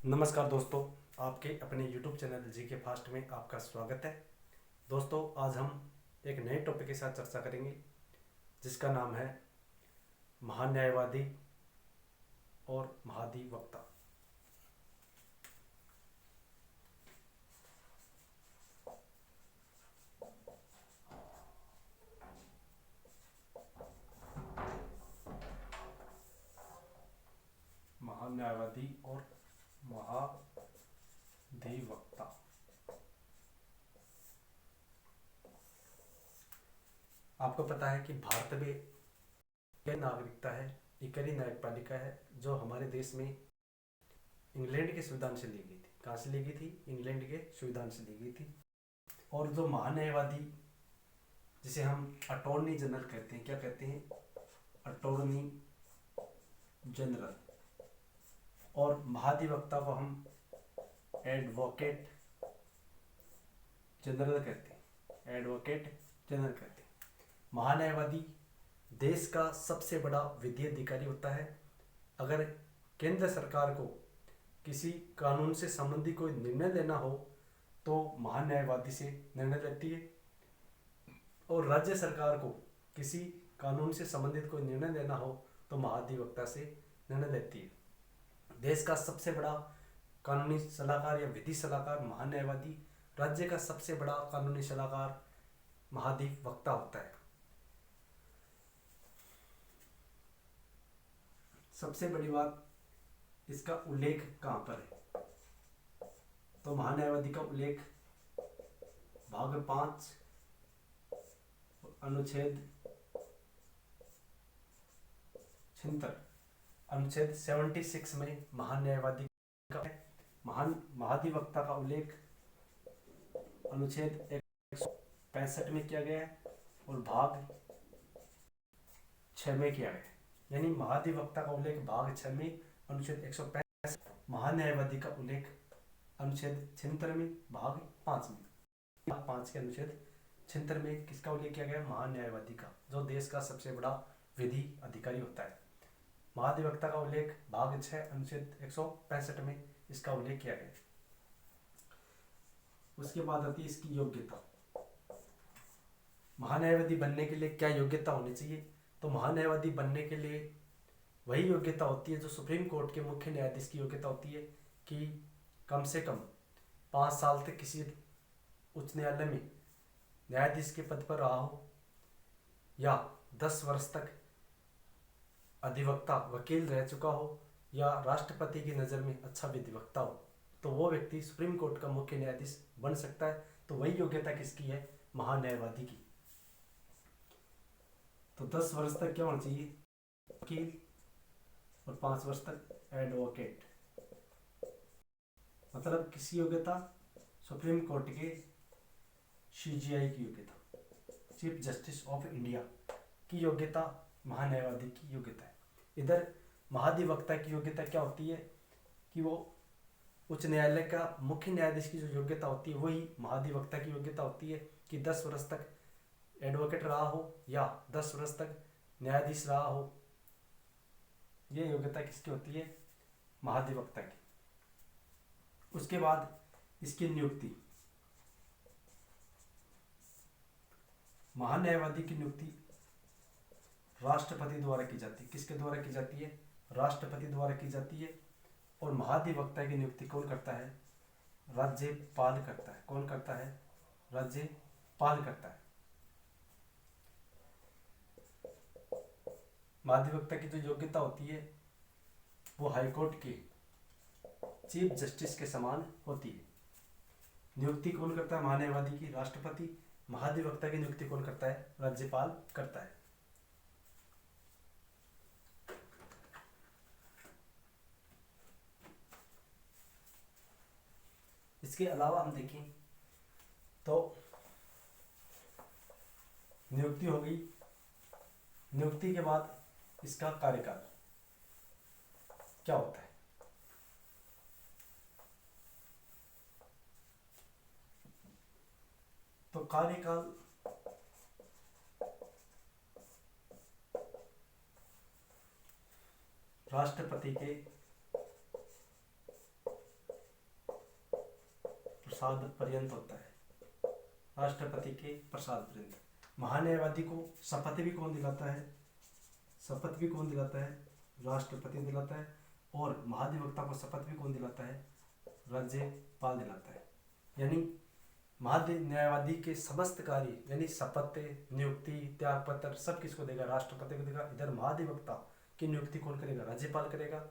नमस्कार दोस्तों, आपके अपने YouTube चैनल जी के फास्ट में आपका स्वागत है। दोस्तों, आज हम एक नए टॉपिक के साथ चर्चा करेंगे जिसका नाम है महान्यायवादी और महाधिवक्ता। महान्यायवादी और महाधिवक्ता। आपको पता है कि भारत में यह नागरिकता है, इकहरी न्यायपालिका है जो हमारे देश में इंग्लैंड के संविधान से ली गई थी। कहाँ से ली गई थी? इंग्लैंड के संविधान से ली गई थी। और जो महान्यायवादी, जिसे हम अटॉर्नी जनरल कहते हैं, क्या कहते हैं? Attorney general. और महाधिवक्ता को हम एडवोकेट जनरल कहते हैं, एडवोकेट जनरल कहते हैं। महान्यायवादी देश का सबसे बड़ा विधि अधिकारी होता है। अगर केंद्र सरकार को किसी कानून से संबंधित कोई निर्णय लेना हो तो महान्यायवादी से निर्णय लेती है, और राज्य सरकार को किसी कानून से संबंधित कोई निर्णय लेना हो तो महाधिवक्ता से निर्णय लेती है। देश का सबसे बड़ा कानूनी सलाहकार या विधि सलाहकार महान्यायवादी, राज्य का सबसे बड़ा कानूनी सलाहकार महाधिवक्ता होता है। सबसे बड़ी बात, इसका उल्लेख कहाँ पर है? तो महान्यायवादी का उल्लेख भाग 5 अनुच्छेद 76, अनुच्छेद 76 में महान्यायवादी का है। महाधिवक्ता का उल्लेख अनुच्छेद 165 में किया गया है और भाग 6 में किया गया है। यानी महाधिवक्ता का उल्लेख भाग 6 में अनुच्छेद 165, महान्यायवादी का उल्लेख अनुच्छेद 76 में भाग 5 में। भाग 5 के अनुच्छेद 76 में किसका उल्लेख किया गया? महान्यायवादी का, जो देश का सबसे बड़ा विधि अधिकारी होता है। महाधिवक्ता का उल्लेख भाग 6 अनुच्छेद 165 में इसका उल्लेख किया गया। उसके बाद आती है इसकी योग्यता। महान्यायवादी बनने के लिए क्या योग्यता होनी चाहिए? तो महान्यायवादी बनने के लिए वही योग्यता होती है जो सुप्रीम कोर्ट के मुख्य न्यायाधीश की योग्यता होती है कि कम से कम 5 साल तक किसी उच्च न्यायालय में न्यायाधीश के पद पर रहा हो, या 10 वर्ष तक अधिवक्ता वकील रह चुका हो, या राष्ट्रपति की नज़र में अच्छा विधिवक्ता हो, तो वो व्यक्ति सुप्रीम कोर्ट का मुख्य न्यायाधीश बन सकता है। तो वही योग्यता किसकी है? महान्यायवादी की। तो 10 वर्ष तक क्या होना चाहिए? वकील, और 5 वर्ष तक एडवोकेट। मतलब किसी योग्यता? सुप्रीम कोर्ट के सीजीआई की योग्यता, चीफ जस्टिस ऑफ इंडिया की योग्यता महान्यायवादी की योग्यता है। इधर महाधिवक्ता की योग्यता क्या होती है कि वो उच्च न्यायालय का मुख्य न्यायाधीश की जो योग्यता होती है वही महाधिवक्ता की योग्यता होती है कि 10 वर्ष तक एडवोकेट रहा हो या 10 वर्ष तक न्यायाधीश रहा हो। ये योग्यता किसकी होती है? महाधिवक्ता की। उसके बाद इसकी नियुक्ति। महान्यायवादी की नियुक्ति राष्ट्रपति द्वारा की जाती है। किसके द्वारा की जाती है? राष्ट्रपति द्वारा की जाती है। और महाधिवक्ता की नियुक्ति कौन करता है? राज्यपाल करता है। कौन करता है? राज्यपाल करता है। महाधिवक्ता की जो योग्यता होती है वो हाईकोर्ट के चीफ जस्टिस के समान होती है। नियुक्ति कौन करता है? महान्यायवादी की राष्ट्रपति। महाधिवक्ता की नियुक्ति कौन करता है? राज्यपाल करता है। इसके अलावा हम देखें तो नियुक्ति हो गई। नियुक्ति के बाद इसका कार्यकाल क्या होता है? तो कार्यकाल राष्ट्रपति के प्रसाद पर्यंत होता है। राष्ट्रपति के प्रसाद पर्यंत। महान्यायवादी को शपथ भी कौन दिलाता है? शपथ भी कौन दिलाता है? राष्ट्रपति दिलाता है। और महाधिवक्ता को शपथ भी कौन दिलाता है? राज्यपाल दिलाता है। यानी महान्यायवादी के समस्त कार्य यानी शपथ, नियुक्ति, त्यागपत्र सब किसको देगा? राष्ट्रपति को देगा। इधर महाधिवक्ता की नियुक्ति कौन करेगा? राज्यपाल करेगा।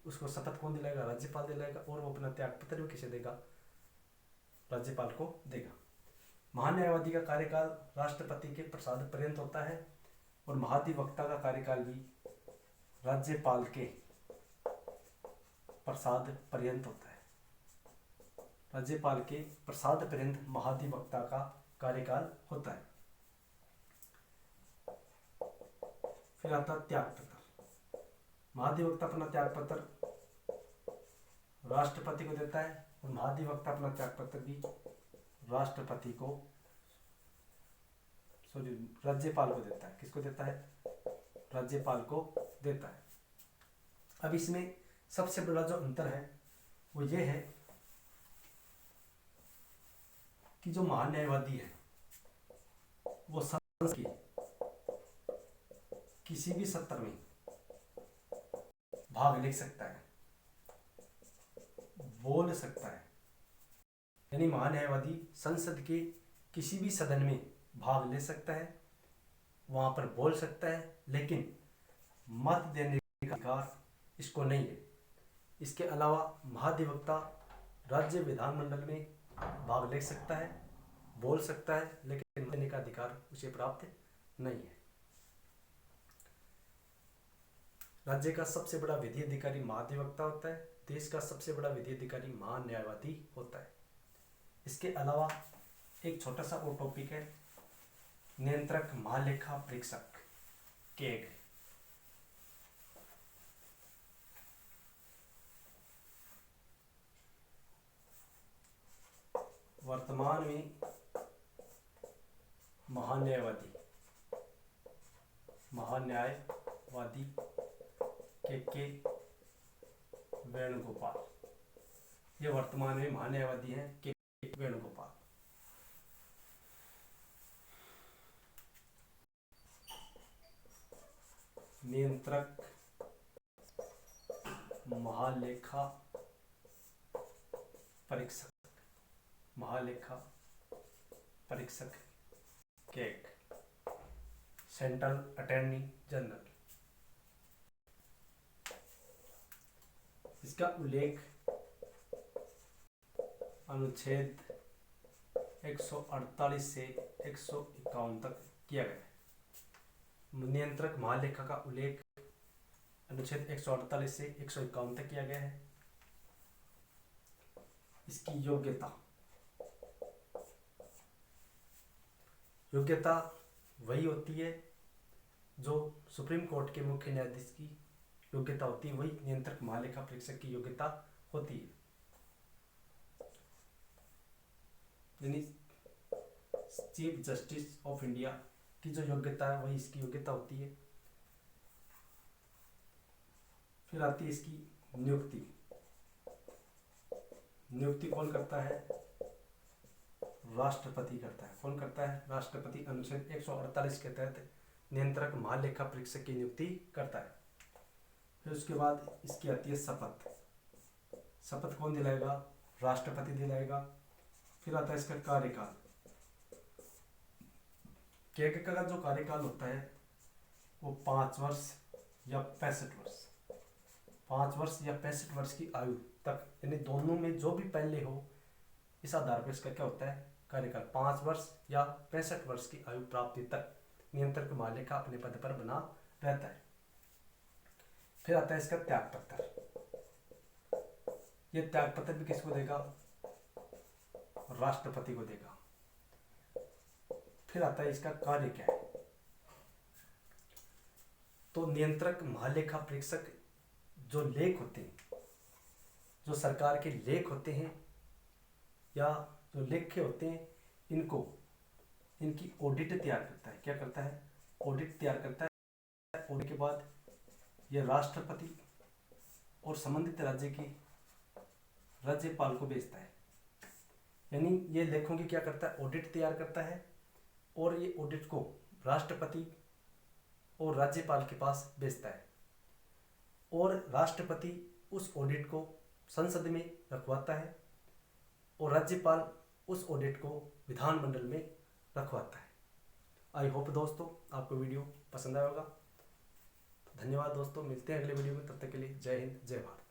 उसको शपथ कौन दिलाएगा? राज्यपाल दिलाएगा। और वो अपना त्यागपत्र भी किसे देगा? राज्यपाल को देगा। महान्यायवादी का कार्यकाल राष्ट्रपति के प्रसाद पर्यंत होता है और महाधिवक्ता का कार्यकाल भी राज्यपाल के प्रसाद पर्यंत होता है। राज्यपाल के प्रसाद पर्यंत महाधिवक्ता का कार्यकाल होता है। फिर आता त्यागपत्र। महाधिवक्ता अपना त्यागपत्र राष्ट्रपति को देता है और महाधिवक्ता अपना त्यागपत्र भी राष्ट्रपति को राज्यपाल को देता है। किसको देता है? राज्यपाल को देता है। अब इसमें सबसे बड़ा जो अंतर है वो ये है कि जो महान्यायवादी है वो संसद के किसी भी सत्र में भाग ले सकता है, बोल सकता है। यानी महान्यायवादी संसद के किसी भी सदन में भाग ले सकता है, वहां पर बोल सकता है, लेकिन मत देने का अधिकार इसको नहीं है। इसके अलावा महाधिवक्ता राज्य विधानमंडल में भाग ले सकता है, बोल सकता है, लेकिन मत देने का अधिकार उसे प्राप्त नहीं है। राज्य का सबसे बड़ा विधि अधिकारी महाधिवक्ता होता है। देश का सबसे बड़ा विधि अधिकारी महान्यायवादी होता है। इसके अलावा एक छोटा सा और टॉपिक है नियंत्रक महालेखा परीक्षक कैग। वर्तमान में महान्यायवादी के वेणुगोपाल, ये वर्तमान में महान्यायवादी हैं के वेणुगोपाल। नियंत्रक महालेखा परीक्षक कैग, सेंट्रल अटॉर्नी जनरल। इसका उल्लेख अनुच्छेद 148 से 151 तक किया गया है। नियंत्रक महालेखा का उल्लेख अनुच्छेद 148 से 151 तक किया गया है। इसकी योग्यता वही होती है जो सुप्रीम कोर्ट के मुख्य न्यायाधीश की योग्यता होती है, वही नियंत्रक महालेखा परीक्षक की योग्यता होती है। यानी चीफ जस्टिस ऑफ इंडिया की जो योग्यता है वही इसकी योग्यता होती है। फिर आती है इसकी नियुक्ति। नियुक्ति कौन करता है? राष्ट्रपति करता है। कौन करता है? राष्ट्रपति अनुच्छेद 148 के तहत नियंत्रक महालेखा परीक्षक की नियुक्ति करता है। फिर उसके बाद इसकी आती है शपथ। शपथ कौन दिलाएगा? राष्ट्रपति दिलाएगा। फिर आता है इसका कार्यकाल। कैग का जो कार्यकाल होता है वो 5 वर्ष या 65 वर्ष, 5 वर्ष या 65 वर्ष की आयु तक, यानी दोनों में जो भी पहले हो, इस आधार पर इसका क्या होता है? कार्यकाल 5 वर्ष या 65 वर्ष की आयु प्राप्ति तक नियंत्रक महालेखा अपने पद पर बना रहता है। फिर आता है इसका त्यागपत्र। ये त्यागपत्र भी किसको देगा? राष्ट्रपति को देगा। फिर आता है इसका कार्य क्या है। तो नियंत्रक महालेखा परीक्षक जो लेख होते हैं, जो सरकार के लेख होते हैं या जो लेखे होते हैं, इनकी ऑडिट तैयार करता है। क्या करता है? ऑडिट तैयार करता है। ऑडिट के बाद यह राष्ट्रपति और संबंधित राज्य की राज्यपाल को भेजता है। यानी ये लेखों की क्या करता है, ऑडिट तैयार करता है और ये ऑडिट को राष्ट्रपति और राज्यपाल के पास भेजता है और राष्ट्रपति उस ऑडिट को संसद में रखवाता है और राज्यपाल उस ऑडिट को विधानमंडल में रखवाता है। आई होप दोस्तों आपको वीडियो पसंद आया होगा। धन्यवाद दोस्तों, मिलते हैं अगले वीडियो में, तब तक के लिए जय हिंद जय भारत।